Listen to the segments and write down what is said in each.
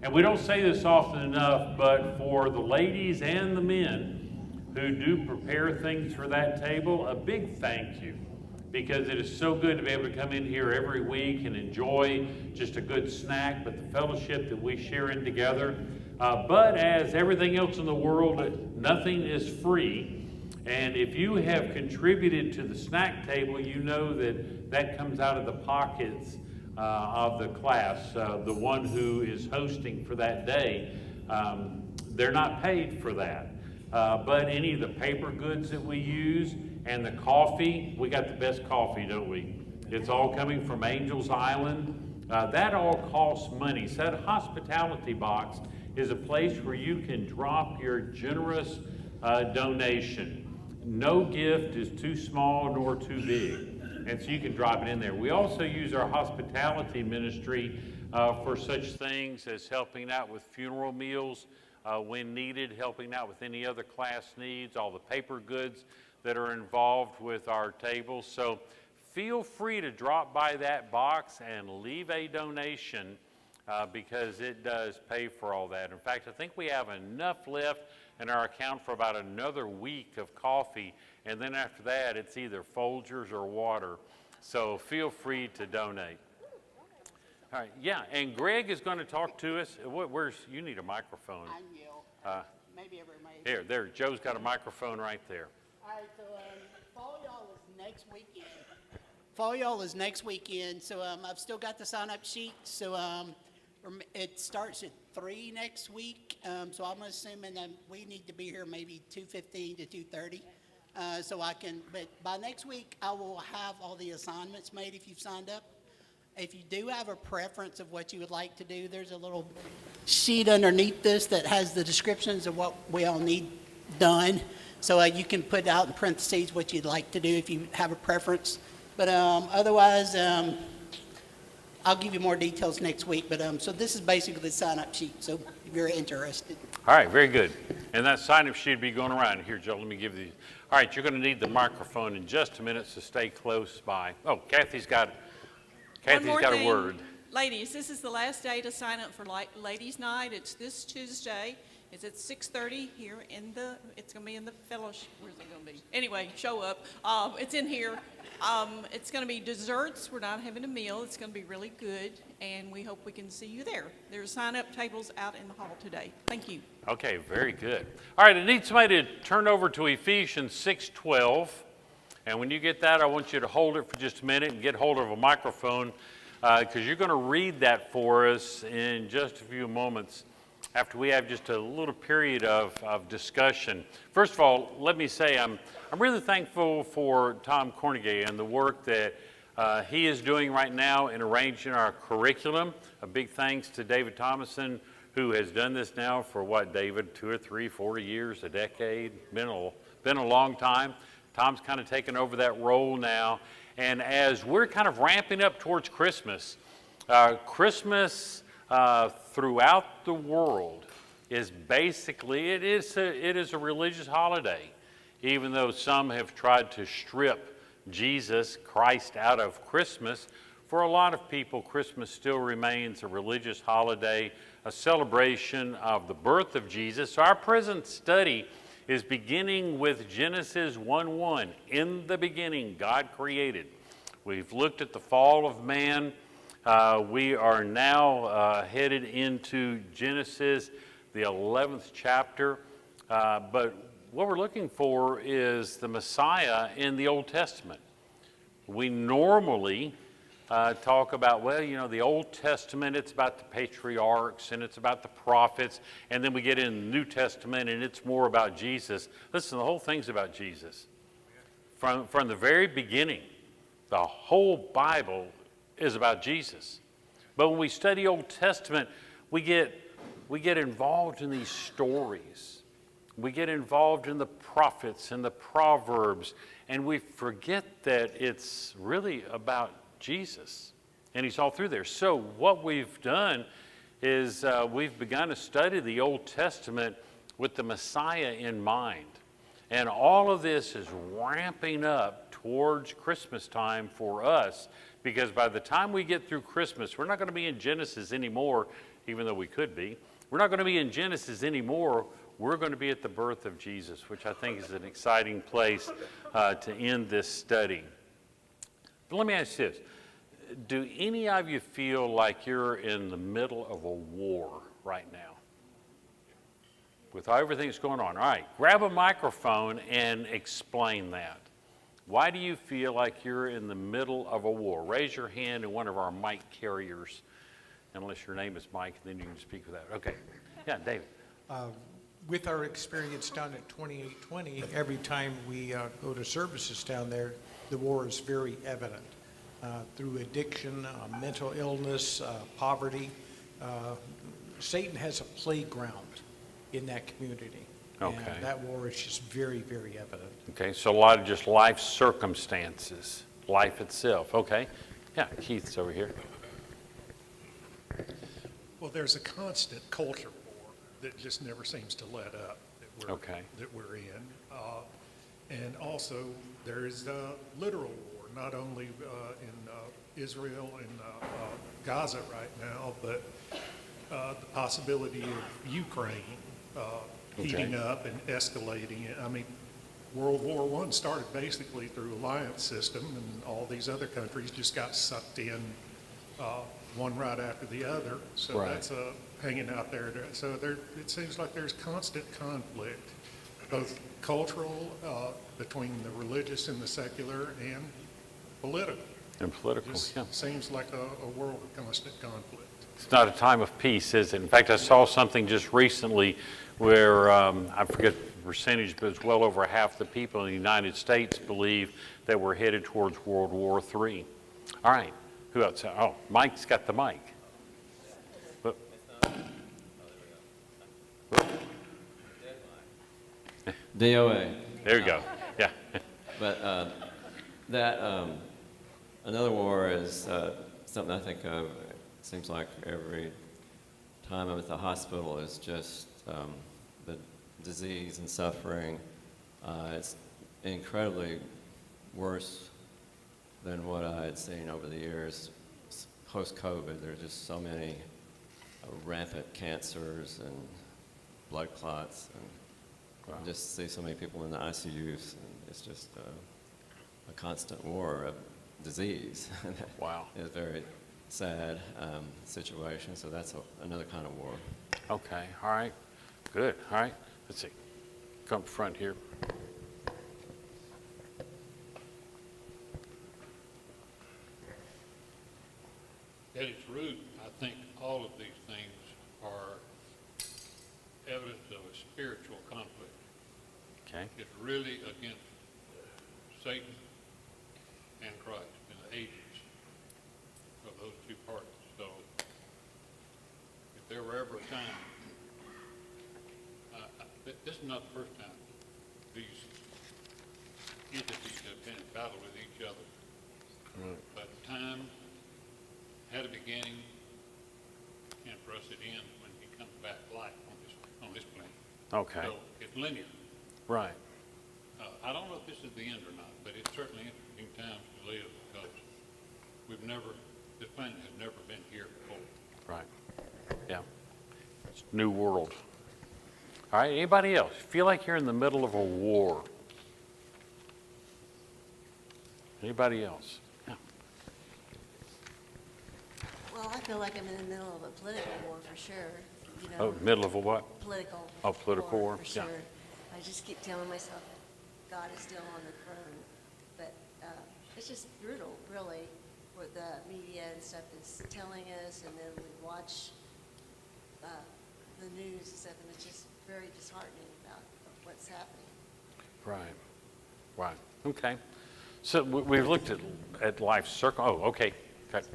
And we don't say this often enough, but for the ladies and the men who do prepare things for that table, a big thank you. Because it is so good to be able to come in here every week and enjoy just a good snack, but the fellowship that we share in together. But as everything else in the world, nothing is free. And if you have contributed to the snack table, you know that that comes out of the pockets of the class, the one who is hosting for that day. They're not paid for that. But any of the paper goods that we use and the coffee, we got the best coffee, don't we? It's all coming from Angels Island. That all costs money. So that hospitality box is a place where you can drop your generous donation. No gift is too small nor too big. And so you can drop it in there. We also use our hospitality ministry for such things as helping out with funeral meals when needed, helping out with any other class needs, all the paper goods that are involved with our tables. So feel free to drop by that box and leave a donation because it does pay for all that. In fact, I think we have enough left in our account for about another week of coffee, and then after that it's either Folgers or water. So feel free to donate. All right, yeah, and Greg is going to talk to us. Where's, you need a microphone. I will. Maybe everybody. There, Joe's got a microphone right there. All right, so fall y'all is next weekend. Fall y'all is next weekend, so I've still got the sign-up sheet. So it starts at 3 next week. So I'm assuming that we need to be here maybe 2:15 to 2:30. So I can, but by next week I will have all the assignments made if you've signed up. If you do have a preference of what you would like to do, there's a little sheet underneath this that has the descriptions of what we all need done. So you can put out in parentheses what you'd like to do if you have a preference. But otherwise, I'll give you more details next week. But so this is basically the sign-up sheet, so if you're interested. All right, very good. And that sign-up sheet will be going around. Here, Joe, let me give you. All right, you're going to need the microphone in just a minute, so stay close by. Oh, Kathy's got a word. Ladies, this is the last day to sign up for Ladies' Night. It's this Tuesday. It's at 6:30 here it's going to be in the fellowship. Where's it going to be? Anyway, show up. It's in here. It's going to be desserts. We're not having a meal. It's going to be really good, and we hope we can see you there. There's sign-up tables out in the hall today. Thank you. Okay, very good. All right, I need somebody to turn over to Ephesians 6:12. And when you get that, I want you to hold it for just a minute and get hold of a microphone because you're going to read that for us in just a few moments after we have just a little period of discussion. First of all, let me say I'm really thankful for Tom Cornegay and the work that he is doing right now in arranging our curriculum. A big thanks to David Thomason, who has done this now for what, David, 2 or 3, 4 years, a decade? Been a long time. Tom's kind of taken over that role now. And as we're kind of ramping up towards Christmas, Christmas throughout the world is basically, it is a religious holiday. Even though some have tried to strip Jesus, Christ, out of Christmas, for a lot of people, Christmas still remains a religious holiday, a celebration of the birth of Jesus. So our present study is beginning with Genesis 1:1. In the beginning, God created. We've looked at the fall of man. We are now headed into Genesis, the 11th chapter. But what we're looking for is the Messiah in the Old Testament. We normally talk about, well, you know, the Old Testament, it's about the patriarchs and it's about the prophets, and then we get in the New Testament and it's more about Jesus. Listen, the whole thing's about Jesus. From the very beginning, the whole Bible is about Jesus. But when we study Old Testament, we get involved in these stories. We get involved in the prophets and the Proverbs, and we forget that it's really about Jesus, and he's all through there. So what we've done is we've begun to study the Old Testament with the Messiah in mind. And all of this is ramping up towards Christmas time for us, because by the time we get through Christmas, we're not going to be in Genesis anymore. even though we could be. We're not going to be in Genesis anymore. We're going to be at the birth of Jesus, which I think is an exciting place to end this study. But let me ask you this. Do any of you feel like you're in the middle of a war right now? With everything that's going on. All right, grab a microphone and explain that. Why do you feel like you're in the middle of a war? Raise your hand and one of our mic carriers, unless your name is Mike, and then you can speak with that. Okay. Yeah, David. With our experience down at 2820, every time we go to services down there, the war is very evident. Through addiction, mental illness, poverty, Satan has a playground in that community. Okay. And that war is just very, very evident. Okay, so a lot of just life circumstances, life itself. Okay. Yeah, Keith's over here. Well, there's a constant culture war that just never seems to let up that we're in. And also, there is a literal war, not only in Israel and Gaza right now, but the possibility of Ukraine heating up and escalating. I mean, World War I started basically through alliance system, and all these other countries just got sucked in one right after the other. So that's hanging out there. So it seems like there's constant conflict, both cultural, between the religious and the secular, and political. And political, Just yeah. seems like a world of constant conflict. It's not a time of peace, is it? In fact, I saw something just recently where, I forget the percentage, but it's well over half the people in the United States believe that we're headed towards World War III. All right, who else? Oh, Mike's got the mic. Whoop. Whoop. DOA. There you go, yeah. But another war is something I think of. It seems like every time I'm at the hospital is just the disease and suffering. It's incredibly worse than what I had seen over the years. Post-COVID, there are just so many rampant cancers and blood clots, and I just see so many people in the ICUs, and it's just a constant war of disease. Wow. It's a very sad situation, so that's another kind of war. Okay, all right, good, all right. Let's see, come up front here. At its root, I think all of these things are evidence of a spiritual conflict. Okay, It's really against Satan and Christ and the agents of those two parties. So if there were ever a time, this is not the first time these entities have been in battle with each other. But time had a beginning, and for us it ends when he comes back life on this plane. okay, So it's linear. right. I don't know if this is the end or not, but it's certainly interesting times to live because this planet has never been here before. Right. Yeah. It's a new world. All right, anybody else? Feel like you're in the middle of a war? Anybody else? Yeah. Well, I feel like I'm in the middle of a political war for sure. You know, Oh, middle of a what? political. Oh, political war, for yeah. sure. I just keep telling myself God is still on the throne, but it's just brutal, really, what the media and stuff is telling us, and then we watch the news and stuff, and it's just very disheartening about what's happening. Right. Right. Okay. So we've looked at life circle. Oh, okay. Okay.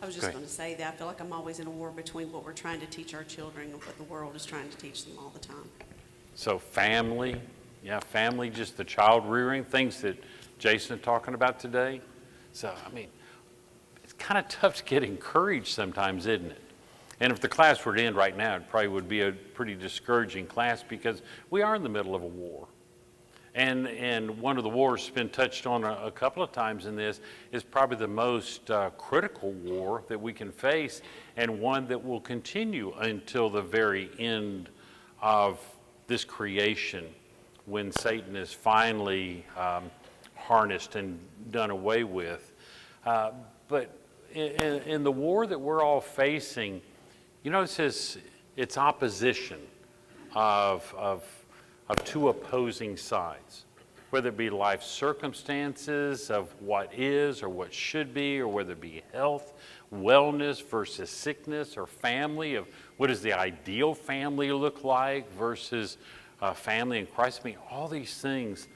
I was Go just ahead. going to say that I feel like I'm always in a war between what we're trying to teach our children and what the world is trying to teach them all the time. So family, yeah, family, just the child rearing, things that Jason is talking about today. So, I mean, it's kind of tough to get encouraged sometimes, isn't it? And if the class were to end right now, it probably would be a pretty discouraging class because we are in the middle of a war. And one of the wars that's been touched on a couple of times in this is probably the most critical war that we can face, and one that will continue until the very end of this creation, when Satan is finally harnessed and done away with. But in the war that we're all facing, you know, it says it's opposition of two opposing sides, whether it be life circumstances of what is or what should be, or whether it be health, wellness versus sickness, or family, of what does the ideal family look like versus family in Christ. I mean, all these things,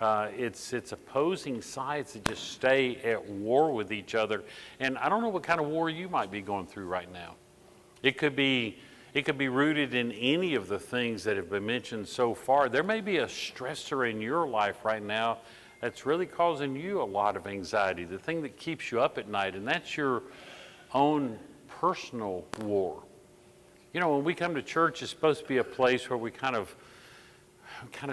it's opposing sides that just stay at war with each other. And I don't know what kind of war you might be going through right now. It could be rooted in any of the things that have been mentioned so far. There may be a stressor in your life right now that's really causing you a lot of anxiety, the thing that keeps you up at night, and that's your own personal war. You know, when we come to church, it's supposed to be a place where we kind of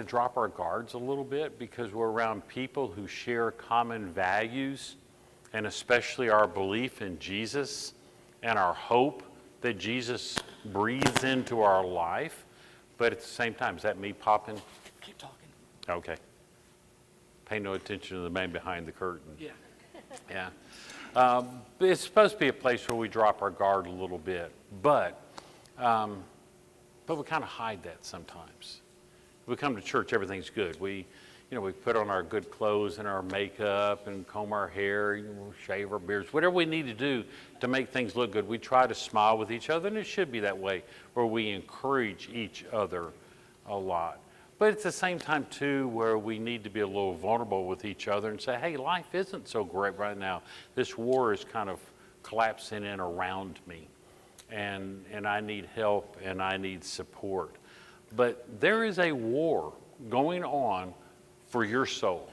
drop our guards a little bit, because we're around people who share common values, and especially our belief in Jesus and our hope that Jesus breathes into our life. But at the same time, is that me popping? Keep talking. Okay. Pay no attention to the man behind the curtain. Yeah. Yeah. But it's supposed to be a place where we drop our guard a little bit, but we kind of hide that sometimes. We come to church, everything's good. We put on our good clothes and our makeup and comb our hair, shave our beards, whatever we need to do to make things look good. We try to smile with each other, and it should be that way, where we encourage each other a lot. But at the same time, too, where we need to be a little vulnerable with each other and say, hey, life isn't so great right now. This war is kind of collapsing in around me, and I need help and I need support. But there is a war going on for your soul,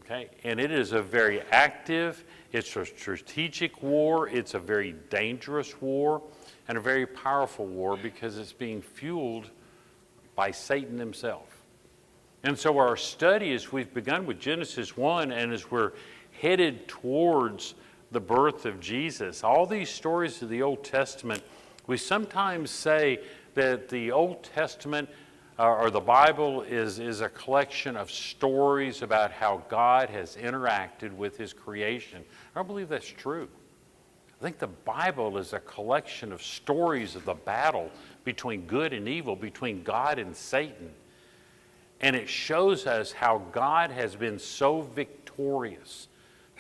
okay? And it is a very active, it's a strategic war, it's a very dangerous war, and a very powerful war, because it's being fueled by Satan himself. And so our study, as we've begun with Genesis 1, and as we're headed towards the birth of Jesus, all these stories of the Old Testament, we sometimes say that the Old Testament or the Bible is a collection of stories about how God has interacted with his creation. I don't believe that's true. I think the Bible is a collection of stories of the battle between good and evil, between God and Satan. And it shows us how God has been so victorious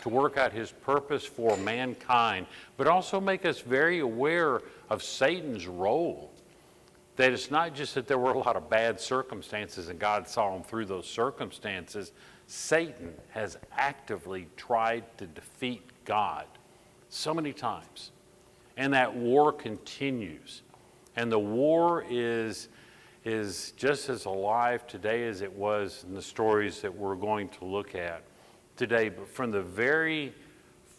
to work out his purpose for mankind, but also make us very aware of Satan's role. That it's not just that there were a lot of bad circumstances and God saw them through those circumstances. Satan has actively tried to defeat God so many times. And that war continues. And the war is just as alive today as it was in the stories that we're going to look at today. But from the very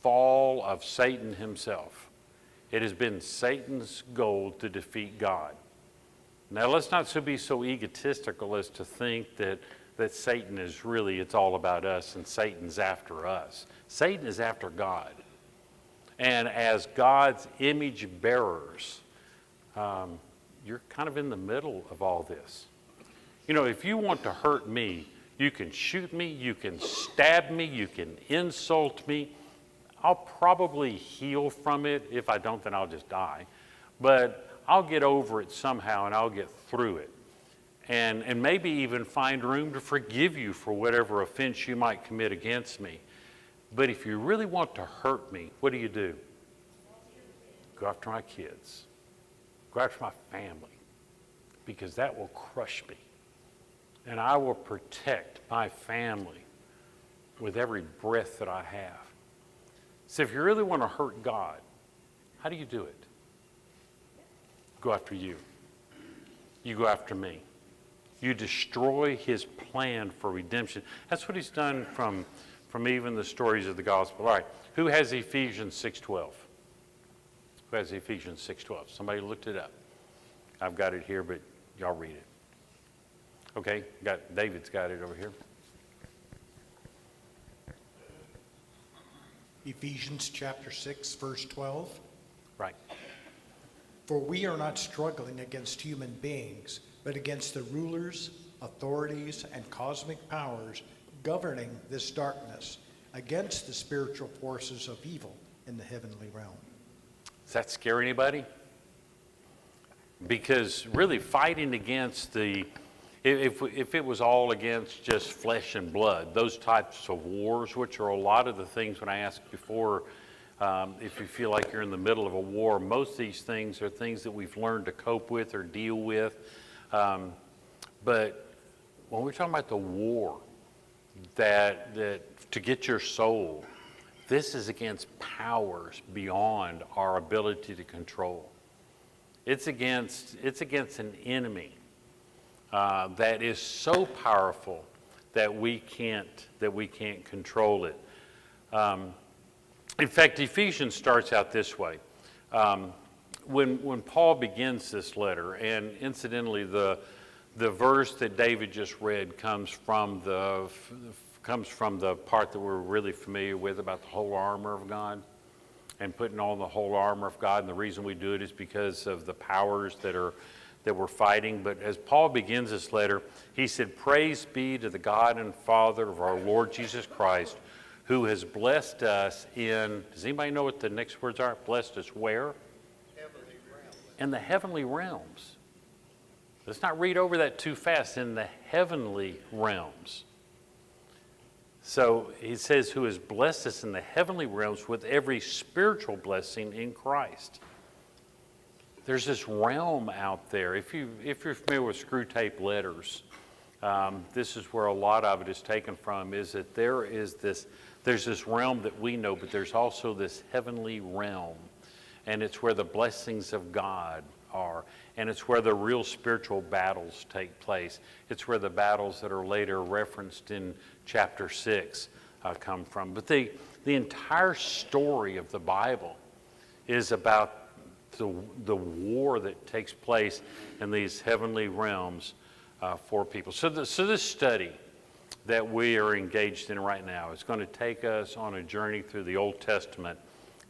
fall of Satan himself, it has been Satan's goal to defeat God. Now, let's not be so egotistical as to think that Satan is really, it's all about us and Satan's after us. Satan is after God. And as God's image bearers, you're kind of in the middle of all this. You know, if you want to hurt me, you can shoot me, you can stab me, you can insult me. I'll probably heal from it. If I don't, then I'll just die. But I'll get over it somehow, and I'll get through it. And maybe even find room to forgive you for whatever offense you might commit against me. But if you really want to hurt me, what do? Go after my kids. Go after my family. Because that will crush me. And I will protect my family with every breath that I have. So if you really want to hurt God, how do you do it? Go after you. You go after me. You destroy his plan for redemption. That's what he's done from even the stories of the gospel. All right, who has Ephesians 6:12? Who has Ephesians 6:12? Somebody looked it up. I've got it here, but y'all read it. Okay, David's got it over here. Ephesians chapter 6, verse 12. Right. For we are not struggling against human beings, but against the rulers, authorities, and cosmic powers governing this darkness, against the spiritual forces of evil in the heavenly realm. Does that scare anybody? Because really fighting against if it was all against just flesh and blood, those types of wars, which are a lot of the things when I asked before, if you feel like you're in the middle of a war, most of these things are things that we've learned to cope with or deal with. But when we're talking about the war, that to get your soul, this is against powers beyond our ability to control. It's against an enemy that is so powerful that we can't control it. In fact, Ephesians starts out this way. When Paul begins this letter, and incidentally, the verse that David just read comes from the part that we're really familiar with about the whole armor of God and putting on the whole armor of God. And the reason we do it is because of the powers that we're fighting. But as Paul begins this letter, he said, "Praise be to the God and Father of our Lord Jesus Christ, who has blessed us in," does anybody know what the next words are? Blessed us where? Heavenly realms. In the heavenly realms. Let's not read over that too fast. In the heavenly realms. So he says, who has blessed us in the heavenly realms with every spiritual blessing in Christ. There's this realm out there. If you're familiar with screw tape letters, this is where a lot of it is taken from, is that there's this realm that we know, but there's also this heavenly realm. And it's where the blessings of God are. And it's where the real spiritual battles take place. It's where the battles that are later referenced in chapter 6 come from. But the entire story of the Bible is about the war that takes place in these heavenly realms for people. So this study that we are engaged in right now is going to take us on a journey through the Old Testament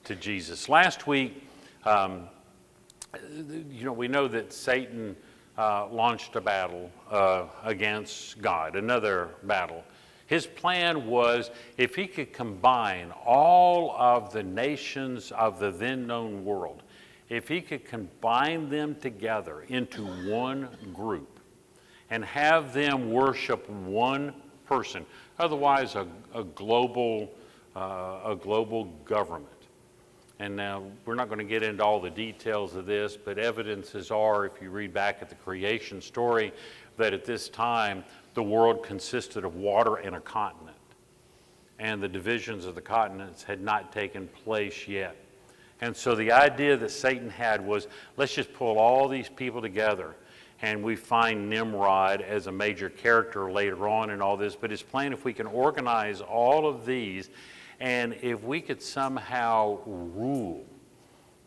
to Jesus. Last week, we know that Satan launched a battle against God, another battle. His plan was if he could combine all of the nations of the then known world, if he could combine them together into one group and have them worship one person, otherwise a global government. And now we're not going to get into all the details of this, but evidences are, if you read back at the creation story, that at this time the world consisted of water and a continent. And the divisions of the continents had not taken place yet. And so the idea that Satan had was, let's just pull all these people together. And we find Nimrod as a major character later on in all this. But his plan, if we can organize all of these, and if we could somehow rule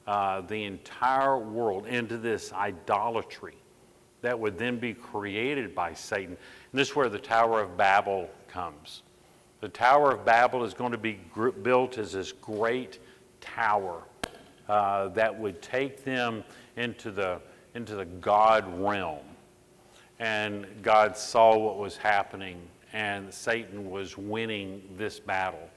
the entire world into this idolatry that would then be created by Satan. And this is where the Tower of Babel comes. The Tower of Babel is going to be built as this great tower that would take them into the God realm. And God saw what was happening, and Satan was winning this battle.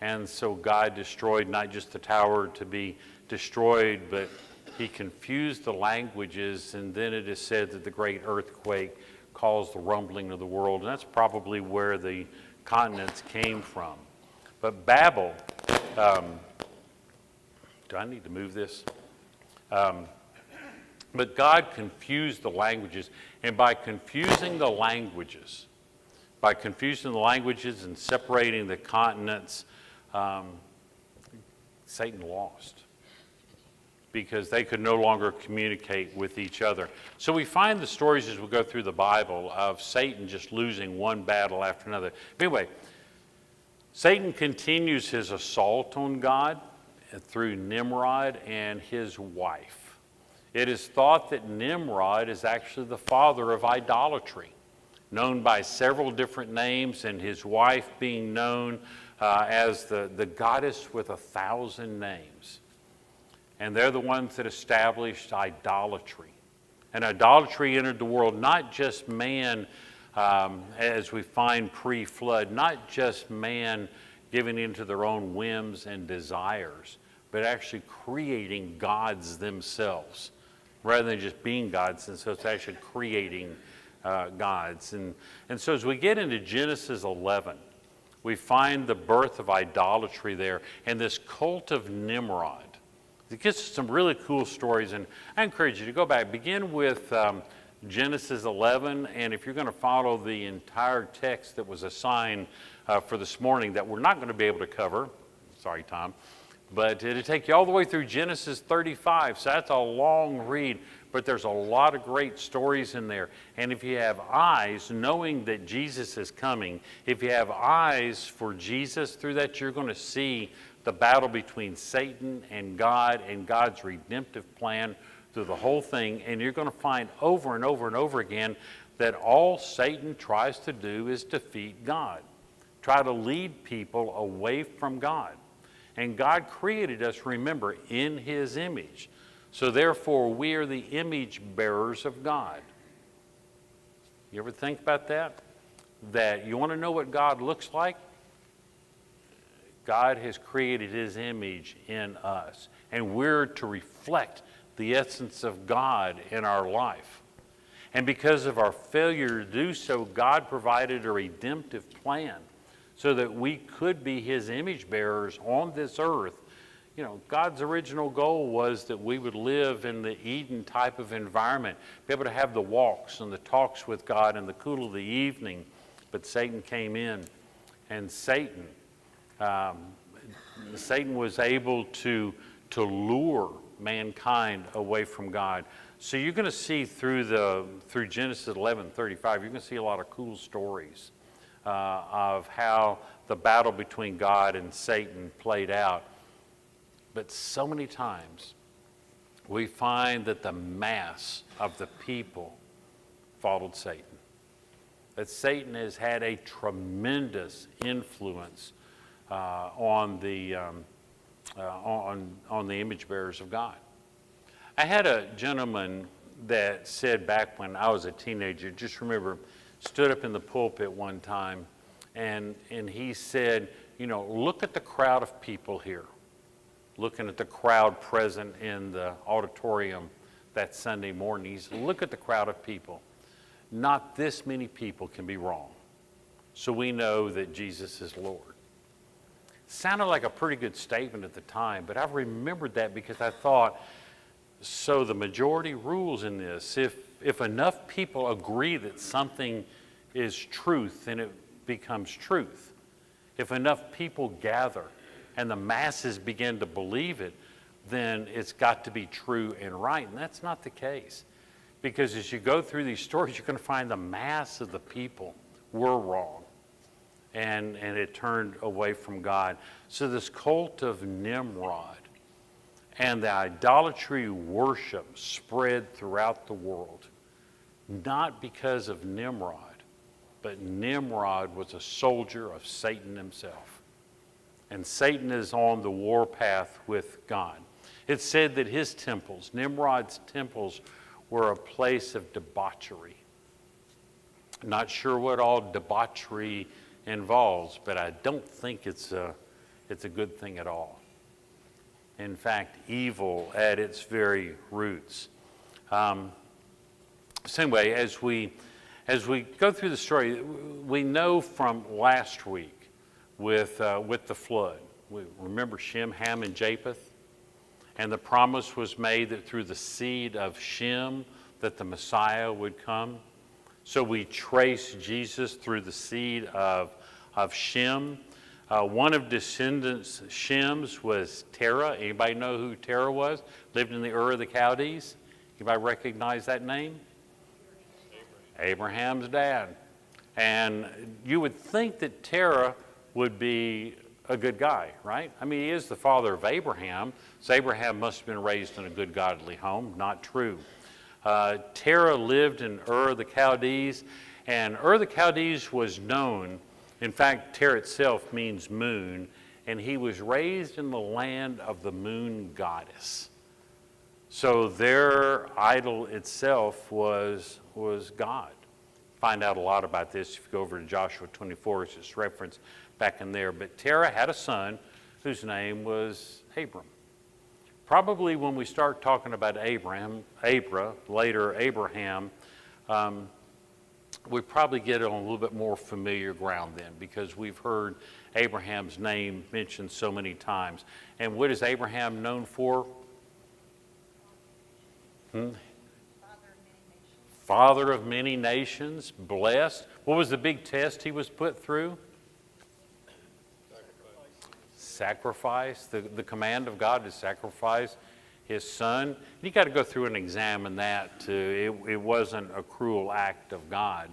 And so God destroyed not just the tower to be destroyed, but he confused the languages, and then it is said that the great earthquake caused the rumbling of the world. And that's probably where the continents came from. But Babel, do I need to move this? But God confused the languages, and by confusing the languages and separating the continents, Satan lost because they could no longer communicate with each other. So we find the stories as we go through the Bible of Satan just losing one battle after another. Anyway, Satan continues his assault on God through Nimrod and his wife. It is thought that Nimrod is actually the father of idolatry, known by several different names, and his wife being known as the goddess with 1,000 names. And they're the ones that established idolatry. And idolatry entered the world, not just man, as we find pre-flood, not just man giving into their own whims and desires, but actually creating gods themselves, rather than just being gods. And so it's actually creating gods. And so as we get into Genesis 11, we find the birth of idolatry there and this cult of Nimrod. It gets some really cool stories, and I encourage you to go back. Begin with Genesis 11, and if you're going to follow the entire text that was assigned for this morning that we're not going to be able to cover, sorry, Tom, but it'll take you all the way through Genesis 35, so that's a long read, but there's a lot of great stories in there. And if you have eyes, knowing that Jesus is coming, if you have eyes for Jesus through that, you're going to see the battle between Satan and God's redemptive plan through the whole thing. And you're going to find over and over and over again that all Satan tries to do is defeat God, try to lead people away from God. And God created us, remember, in his image. So therefore, we are the image bearers of God. You ever think about that? That you want to know what God looks like? God has created his image in us, and we're to reflect the essence of God in our life. And because of our failure to do so, God provided a redemptive plan so that we could be his image bearers on this earth. You know, God's original goal was that we would live in the Eden type of environment, be able to have the walks and the talks with God in the cool of the evening. But Satan came in, and Satan was able to lure mankind away from God. So you're going to see through Genesis 11:35, you're going to see a lot of cool stories of how the battle between God and Satan played out. But so many times we find that the mass of the people followed Satan. That Satan has had a tremendous influence on the image bearers of God. I had a gentleman that said back when I was a teenager, just remember, stood up in the pulpit one time, and he said, you know, look at the crowd of people here. Looking at the crowd present in the auditorium that Sunday morning, he said, look at the crowd of people. Not this many people can be wrong. So we know that Jesus is Lord. Sounded like a pretty good statement at the time, but I've remembered that because I thought, so the majority rules in this. If enough people agree that something is truth, then it becomes truth. If enough people gather and the masses begin to believe it, then it's got to be true and right. And that's not the case. Because as you go through these stories, you're going to find the mass of the people were wrong. And it turned away from God. So this cult of Nimrod and the idolatry worship spread throughout the world. Not because of Nimrod, but Nimrod was a soldier of Satan himself. And Satan is on the warpath with God. It's said that his temples, Nimrod's temples, were a place of debauchery. Not sure what all debauchery involves, but I don't think it's a good thing at all. In fact, evil at its very roots. So anyway, as we go through the story, we know from last week with the flood. We remember Shem, Ham, and Japheth, and the promise was made that through the seed of Shem that the Messiah would come. So we trace Jesus through the seed of Shem. One of descendants Shem's was Terah. Anybody know who Terah was? Lived in the Ur of the Chaldees. Anybody recognize that name? Abraham's dad. And you would think that Terah would be a good guy, right? I mean, he is the father of Abraham, so Abraham must have been raised in a good godly home. Not true. Terah lived in Ur of the Chaldees, And Ur the Chaldees was known, in fact, Terah itself means moon, and he was raised in the land of the moon goddess. So their idol itself was God. Find out a lot about this if you go over to Joshua 24, it's just referenced back in there. But Terah had a son whose name was Abram. Probably when we start talking about later Abraham, we probably get on a little bit more familiar ground then, because we've heard Abraham's name mentioned so many times. And what is Abraham known for? Father of many nations, blessed. What was the big test he was put through? Sacrifice. The command of God to sacrifice his son. You got to go through and examine that too. It wasn't a cruel act of God,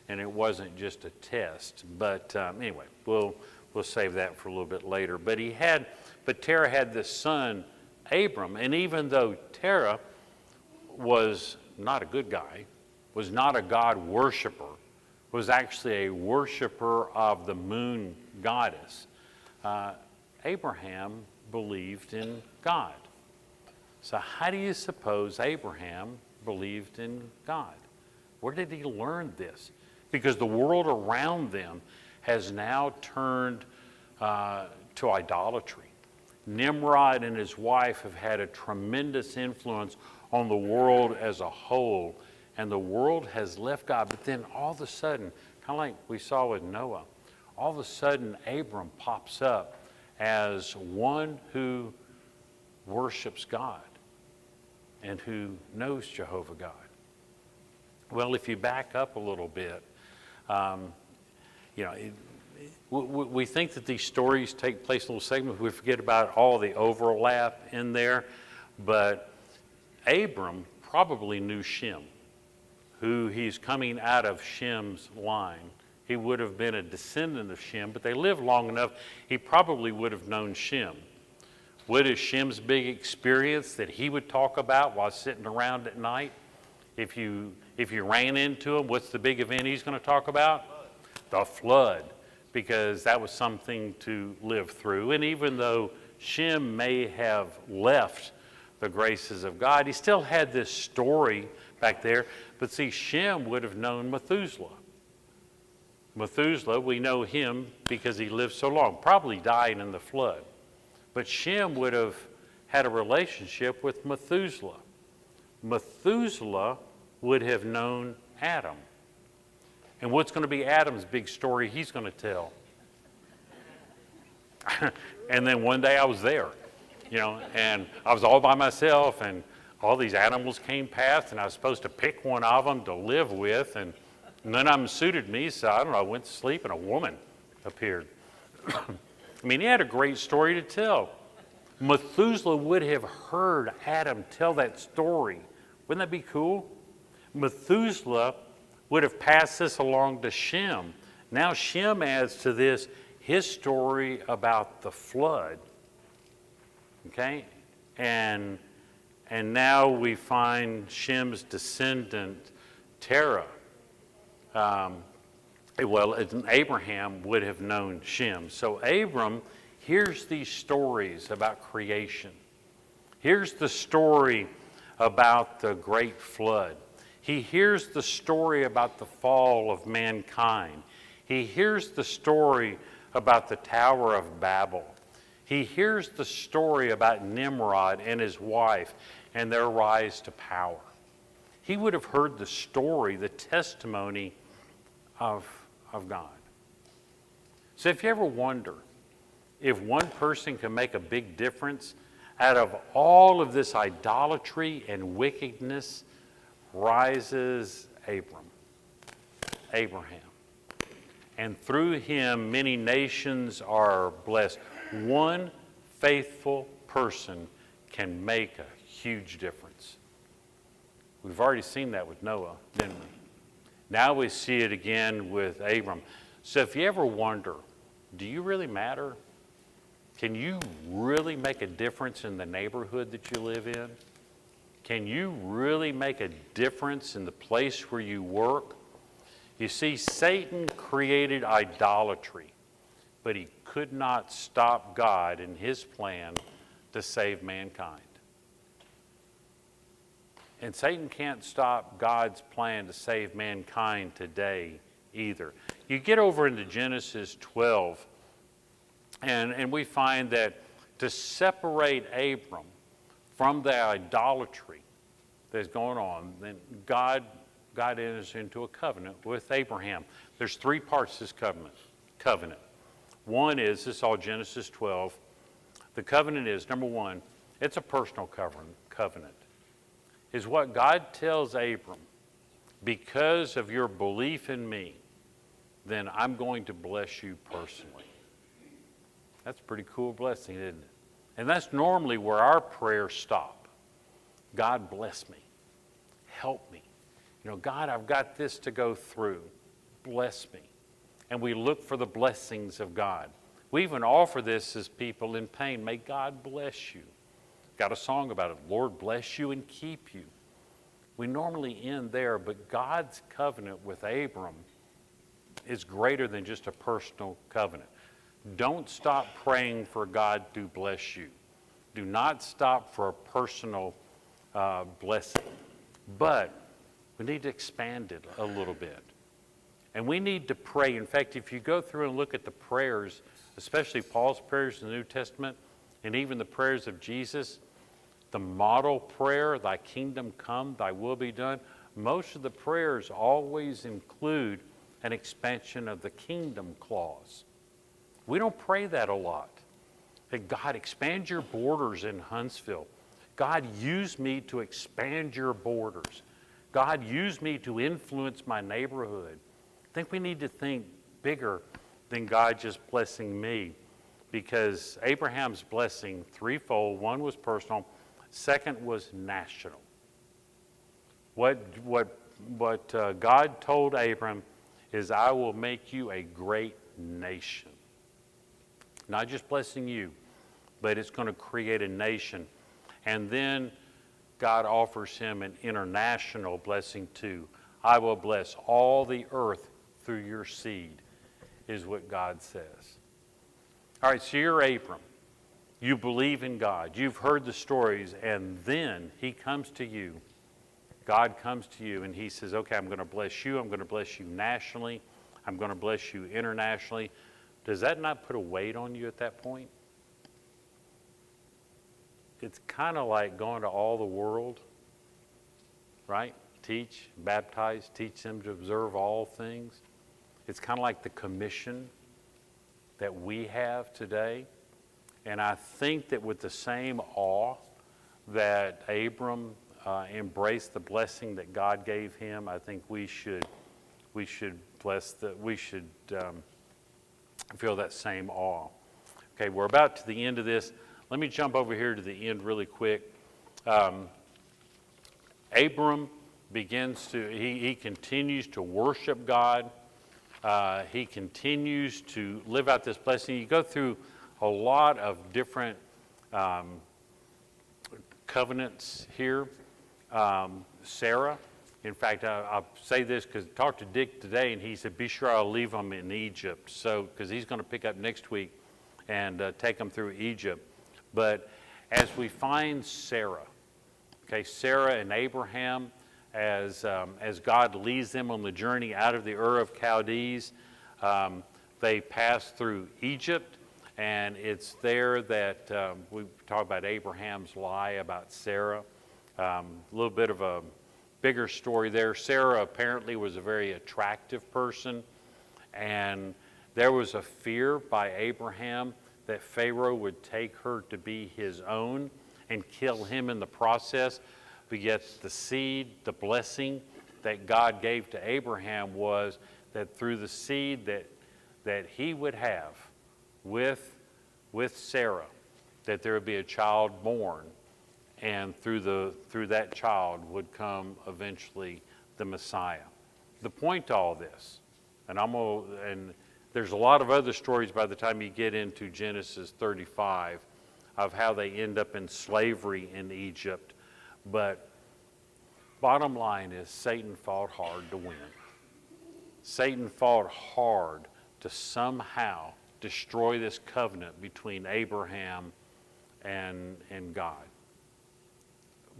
and it wasn't just a test. But anyway, we'll save that for a little bit later. But Terah had this son, Abram, and even though Terah was not a good guy, was not a God worshiper, was actually a worshiper of the moon goddess, Abraham believed in God. So how do you suppose Abraham believed in God? Where did he learn this? Because the world around them has now turned to idolatry. Nimrod and his wife have had a tremendous influence on the world as a whole, and the world has left God. But then all of a sudden, kind of like we saw with Noah, all of a sudden Abram pops up as one who worships God and who knows Jehovah God. Well, if you back up a little bit, we think that these stories take place in little segments. We forget about all the overlap in there. But Abram probably knew Shem, who he's coming out of Shem's line. He would have been a descendant of Shem, but they lived long enough, he probably would have known Shem. What is Shem's big experience that he would talk about while sitting around at night? If you ran into him, what's the big event he's going to talk about? The flood, because that was something to live through. And even though Shem may have left the graces of God, he still had this story back there. But see, Shem would have known Methuselah. Methuselah, we know him because he lived so long, probably died in the flood. But Shem would have had a relationship with Methuselah. Methuselah would have known Adam. And what's going to be Adam's big story he's going to tell? And then one day I was there, and I was all by myself, and all these animals came past, and I was supposed to pick one of them to live with, and none of them suited me, so I don't know, I went to sleep, and a woman appeared. I mean, he had a great story to tell. Methuselah would have heard Adam tell that story. Wouldn't that be cool? Methuselah would have passed this along to Shem. Now Shem adds to this his story about the flood. Okay? And now we find Shem's descendant, Terah. Abraham would have known Shem. So Abram hears these stories about creation. Here's the story about the great flood. He hears the story about the fall of mankind. He hears the story about the Tower of Babel. He hears the story about Nimrod and his wife and their rise to power. He would have heard the story, the testimony of God. So if you ever wonder if one person can make a big difference, out of all of this idolatry and wickedness rises Abraham. And through him, many nations are blessed. One faithful person can make a huge difference. We've already seen that with Noah, didn't we? Now we see it again with Abram. So if you ever wonder, do you really matter? Can you really make a difference in the neighborhood that you live in? Can you really make a difference in the place where you work? You see, Satan created idolatry, but he could not stop God in his plan to save mankind. And Satan can't stop God's plan to save mankind today either. You get over into Genesis 12, and we find that to separate Abram from the idolatry that's going on, then God enters into a covenant with Abraham. There's three parts to this covenant. One is, this is all Genesis 12. The covenant is, number one, it's a personal covenant. Is what God tells Abram, because of your belief in me, then I'm going to bless you personally. That's a pretty cool blessing, isn't it? And that's normally where our prayers stop. God bless me. Help me. You know, God, I've got this to go through. Bless me. And we look for the blessings of God. We even offer this as people in pain. May God bless you. Got a song about it. Lord bless you and keep you. We normally end there, but God's covenant with Abram is greater than just a personal covenant. Don't stop praying for God to bless you. Do not stop for a personal blessing. But we need to expand it a little bit. And we need to pray. In fact, if you go through and look at the prayers, especially Paul's prayers in the New Testament, and even the prayers of Jesus, the model prayer, thy kingdom come, thy will be done, most of the prayers always include an expansion of the kingdom clause. We don't pray that a lot. That God, expand your borders in Huntsville. God, use me to expand your borders. God, use me to influence my neighborhood. I think we need to think bigger than God just blessing me, because Abraham's blessing threefold. One was personal. Second was national. What God told Abram is, I will make you a great nation. Not just blessing you, but it's going to create a nation. And then God offers him an international blessing too. I will bless all the earth through your seed, is what God says. All right, so you're Abram. You believe in God. You've heard the stories, and then he comes to you. God comes to you, and he says, okay, I'm going to bless you. I'm going to bless you nationally. I'm going to bless you internationally. Does that not put a weight on you at that point? It's kind of like going to all the world, right? Teach, baptize, teach them to observe all things. It's kind of like the commission that we have today. And I think that with the same awe that Abram embraced the blessing that God gave him, I think we should feel that same awe. Okay, we're about to the end of this. Let me jump over here to the end really quick. Abram he continues to worship God. He continues to live out this blessing. You go through a lot of different covenants here. Sarah, in fact, I'll say this because I talked to Dick today, and he said, be sure I'll leave them in Egypt. So, because he's going to pick up next week and take them through Egypt. But as we find Sarah, okay, Sarah and Abraham, as God leads them on the journey out of the Ur of Chaldees, they pass through Egypt, and it's there that we talk about Abraham's lie about Sarah. A little bit of a bigger story there. Sarah apparently was a very attractive person, and there was a fear by Abraham that Pharaoh would take her to be his own and kill him in the process. But yet the seed, the blessing that God gave to Abraham was that through the seed that he would have with Sarah, that there would be a child born, and through that child would come eventually the Messiah. The point to all this, and there's a lot of other stories by the time you get into Genesis 35 of how they end up in slavery in Egypt. But bottom line is Satan fought hard to win. Satan fought hard to somehow destroy this covenant between Abraham and God.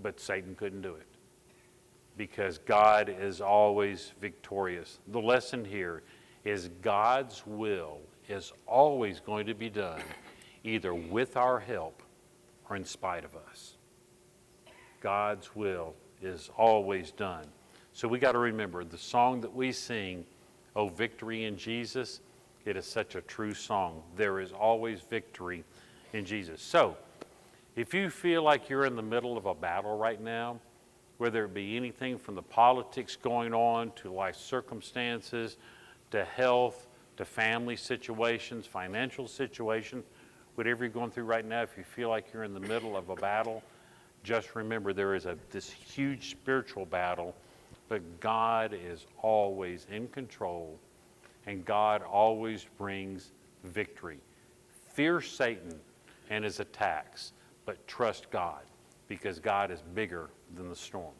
But Satan couldn't do it because God is always victorious. The lesson here is God's will is always going to be done either with our help or in spite of us. God's will is always done. So we got to remember the song that we sing, "Oh, Victory in Jesus," it is such a true song. There is always victory in Jesus. So if you feel like you're in the middle of a battle right now, whether it be anything from the politics going on to life circumstances, to health, to family situations, financial situations, whatever you're going through right now, if you feel like you're in the middle of a battle, just remember there is this huge spiritual battle, but God is always in control, and God always brings victory. Fear Satan and his attacks, but trust God, because God is bigger than the storm.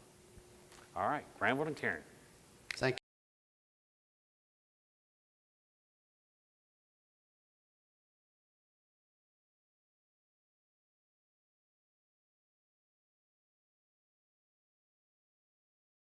All right, Granville and Karen.